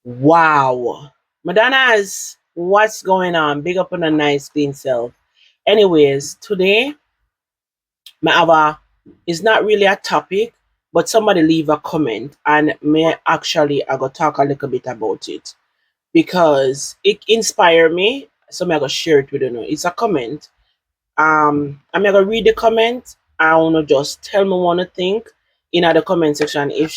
Wow. Madonna's, what's going on? Big up on a nice clean self. Anyways, today my other is not really a topic, but somebody leave a comment and may actually I go talk a little bit about it because it inspired me. So I'm gonna share it with you. It's a comment. I'm gonna read the comment. I wanna just tell me what to think in the comment section if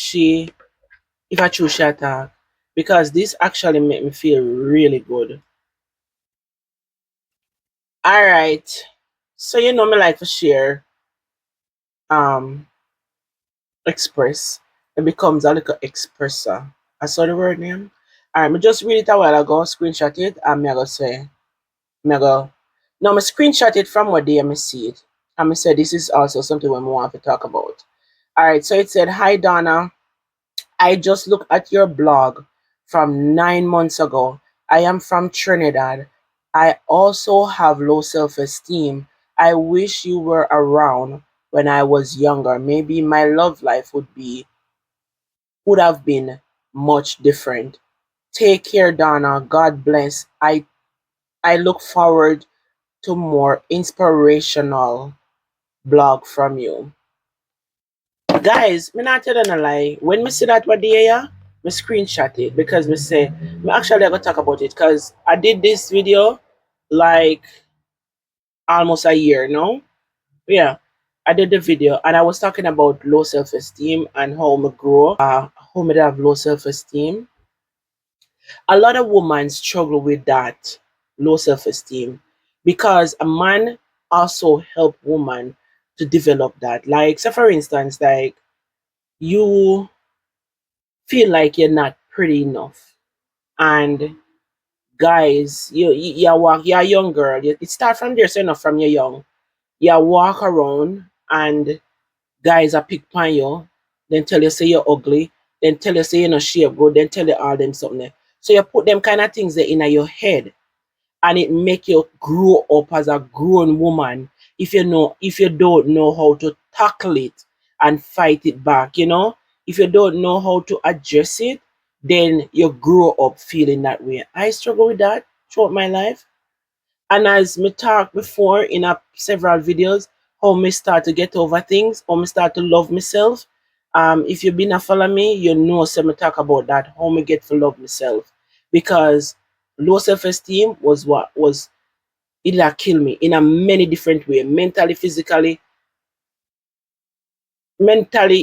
I choose to attack because this actually made me feel really good. All right. So me like to share um express. It becomes a little expresser. I saw the word name. Alright, me just read it a while ago, screenshot it, and me I go say me I go no me screenshot it from what day I see it. And me say this is also something we want to talk about. Alright, so it said, "Hi Donna. I just looked at your blog from 9 months ago. I am from Trinidad. I also have low self esteem. I wish you were around when I was younger. Maybe my love life would have been much different. Take care, Donna. God bless. I look forward to more inspirational blog from you." Guys, me not telling a lie. When me see that what day, yeah, me screenshot it because me actually I gonna talk about it because I did this video like almost a year now. Yeah, I did the video and I was talking about low self esteem and how me grow, how me have low self esteem. A lot of women struggle with that low self esteem because a man also help woman to develop that. Like, so for instance, like you feel like you're not pretty enough. And guys, you walk, you're a young girl. It start from there, so enough from you're young. You walk around and guys are pick on you, then tell you say you're ugly, then tell you say you're not shape good, then tell you all them something there. So you put them kind of things there in your head and it make you grow up as a grown woman if you don't know how to tackle it and fight it back, if you don't know how to address it, then you grow up feeling that way. I struggle with that throughout my life, and as me talked before in several videos, how me start to get over things, how me start to love myself. If you've been a follow me, you know so me talk about that, how me get to love myself. Because low self-esteem was what was it that kill me in a many different way, mentally,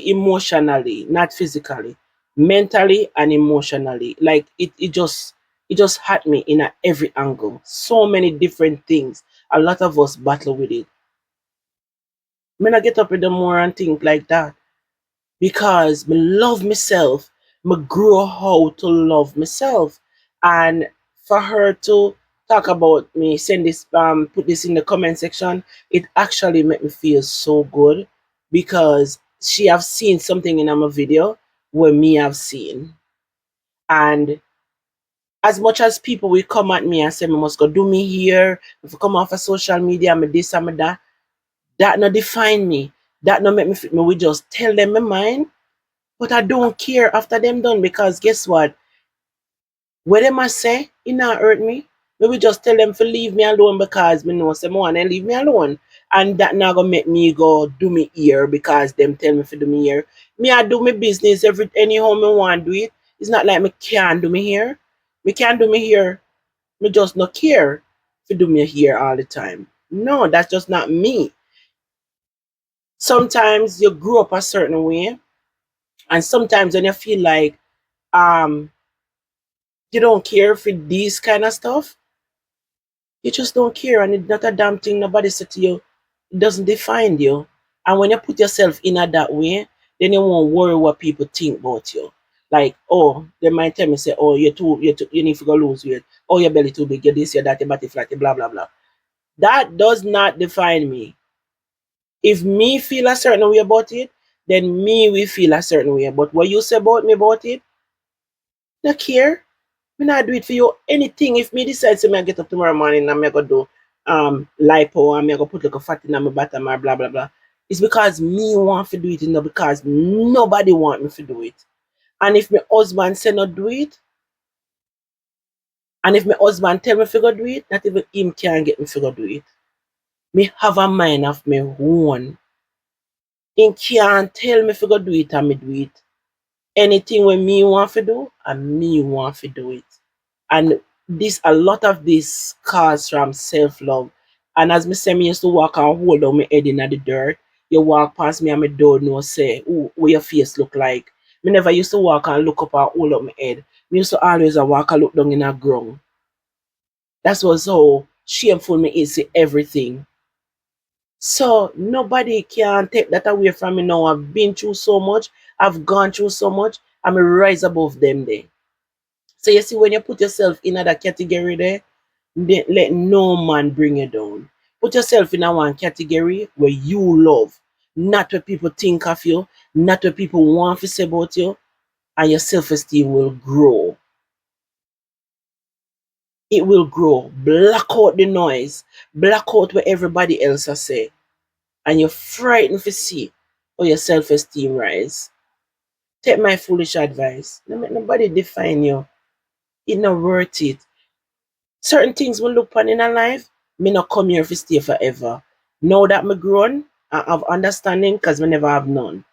emotionally, not physically, mentally and emotionally. Like it just hurt me in every angle. So many different things. A lot of us battle with it. When I get up in the morning and think like that because me love myself, me grow how to love myself, and for her to talk about me, send this put this in the comment section, it actually made me feel so good because she have seen something in my video where me have seen. And as much as people will come at me and say me must go do me here, if you come off of social media, me this and me that no define me, that no make me fit me, we just tell them my mind. But I don't care after them done because guess what? What them I say, it not hurt me. Maybe just tell them to leave me alone because me know say more and leave me alone. And that not gonna make me go do me ear because them tell me to do me ear. Me I do my business anyhow me want do it. It's not like me can't do me here. Me can't do me here. Me just not care to do me here all the time. No, that's just not me. Sometimes you grew up a certain way, and sometimes when you feel like um you don't care for these kind of stuff, you just don't care, and it's not a damn thing nobody said to you. It doesn't define you. And when you put yourself in a that way, then you won't worry what people think about you. Like, oh, they might tell me, say, oh, you need to go lose weight. Oh, your belly too big, you this, you that, your body flat, you blah, blah, blah. That does not define me. If me feel a certain way about it, then me will feel a certain way. But what you say about me about it, not care. Me not do it for you anything. If me decide to me I get up tomorrow morning and me go do lipo and me go put like a fat in my bottom or blah blah blah. It's because me want to do it, not because nobody want me to do it. And if my husband say not do it, And if my husband tell me to go do it, not even him can get me to go do it. Me have a mind of my own. He can't tell me to go do it and me do it. Anything when me want to do, and me want to do it. And this a lot of this comes from self-love. And as me say, me used to walk and hold on my head in the dirt. You walk past me and me don't know say, ooh, what your face look like. Me never used to walk and look up and hold up my head. Me used to always a walk and look down in the ground. That's was how shameful me is to everything. So nobody can take that away from me now. I've been through so much. I've gone through so much. I'm a rise above them there. So you see, when you put yourself in that category there, let no man bring you down. Put yourself in a one category where you love, not what people think of you, not what people want to say about you, and your self-esteem will grow. It will grow. Block out the noise. Block out what everybody else has say. And you're frightened to see how your self-esteem rise. Take my foolish advice. Don't make nobody define you. It's not worth it. Certain things will look on in a life, me not come here to stay forever. Now that me grown, I have understanding because me never have none.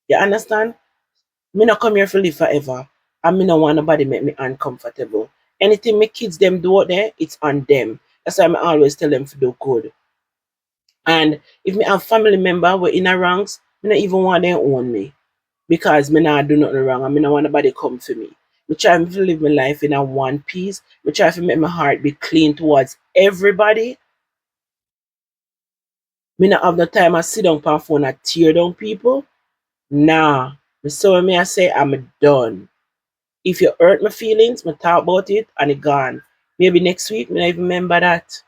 You understand? Me not come here to live forever. And me not want nobody make me uncomfortable. Anything my kids them do out there, it's on them. That's why I always tell them to do good. And if me have family member were in a ranks, me not even want them own me. Because me not do nothing wrong and me not want nobody come for me. Me try to live my life in a one piece. Me try to make my heart be clean towards everybody. Me not have no time I sit down on phone and tear down people. Nah. So when me I say I'm done. If you hurt my feelings, me talk about it and it gone. Maybe next week me not even remember that.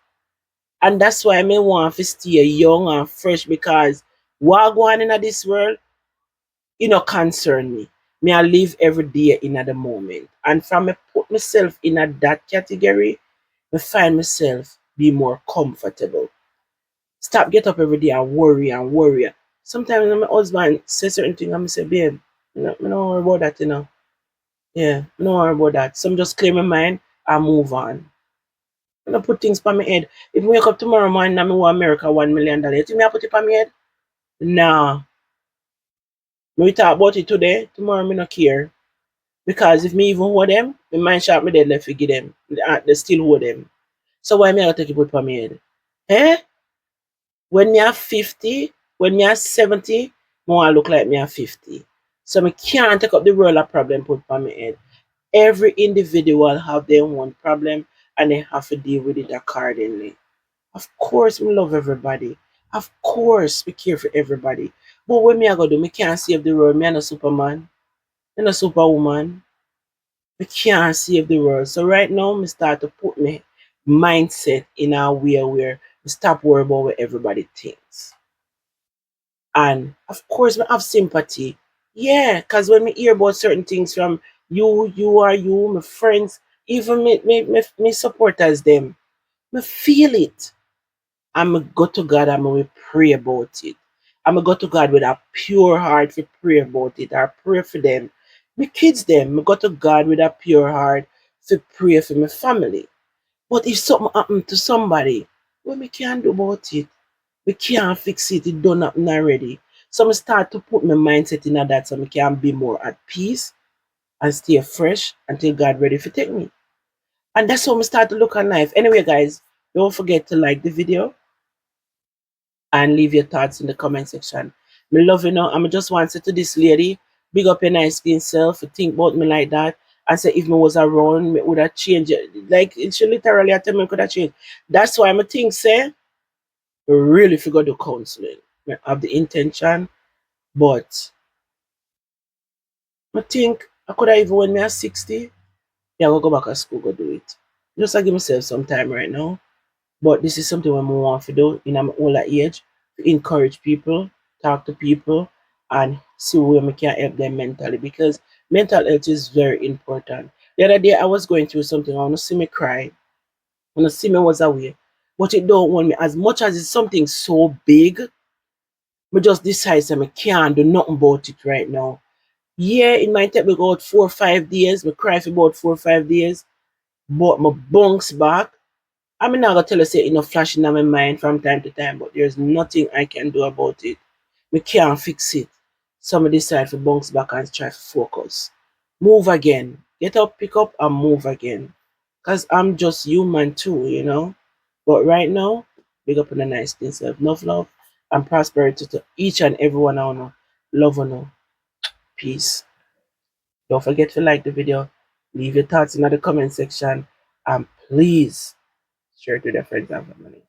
And that's why me want to stay young and fresh because what going on in this world, it no concern me. Me I live every day in the moment. And from me put myself in that category, me find myself be more comfortable. Stop get up every day and worry and worry. Sometimes when my husband say certain things, I'm say, babe, me not worry about that, you know. Yeah, me not worry about that. Some just clear my mind and move on. I don't put things on my head. If I wake up tomorrow morning and I want America $1 million, you think me I put it on my head? Nah. We talk about it today, tomorrow me not care. Because if me even hold them, my mind sharp me dead left to give them. They still hold them. So why me I take it put on my head? Eh? When me are 50, when me are 70, more I look like me are 50. So me can't take up the world of problem put on my head. Every individual have their own problem and they have to deal with it accordingly. Of course, we love everybody. Of course, we care for everybody. But when me I go do, me can't save the world. Me I'm a superman. I'm a superwoman. We can't save the world. So right now, me start to put my mindset in a way where we stop worrying about what everybody thinks. And of course, I have sympathy. Yeah, because when we hear about certain things from you, my friends, even me supporters, them, me feel it. I'm going to go to God and we pray about it. I'm going to go to God with a pure heart to pray about it. I pray for them. My kids, them, I go to God with a pure heart to pray for my family. But if something happened to somebody, what we can do about it? We can't fix it. It done happen already. So I start to put my mindset in that so I can be more at peace and stay fresh until God ready to take me. And that's how I start to look at life. Anyway, guys, don't forget to like the video and leave your thoughts in the comment section. Me love you know. I'm just want to say to this lady, big up your nice skin self, think about me like that. And say if me was around, me would have changed it. Like she literally tell me could have changed. That's why I think say really figure the counseling. I have the intention, but I think I could have even when me at 60, yeah, I will go back to school, go do it. Just to give myself some time right now. But this is something I want to do in my older age to encourage people, talk to people, and see where we can help them mentally because mental health is very important. The other day I was going through something, I want to see me cry, I want to see me was away, but it don't want me as much as it's something so big. I just decide that I can't do nothing about it right now. Yeah, it might take me about 4 or 5 days. I cry for about 4 or 5 days, but my bounce back. I'm not gonna tell you say enough flashing in my mind from time to time, but there's nothing I can do about it. We can't fix it. Somebody decide to bounce back and try to focus. Move again. Get up, pick up, and move again. Cause I'm just human too, you know. But right now, big up on a nice thing, self. Enough love and prosperity to each and every one I know. Love on you. Peace. Don't forget to like the video. Leave your thoughts in the comment section. And please share it with your friends and family.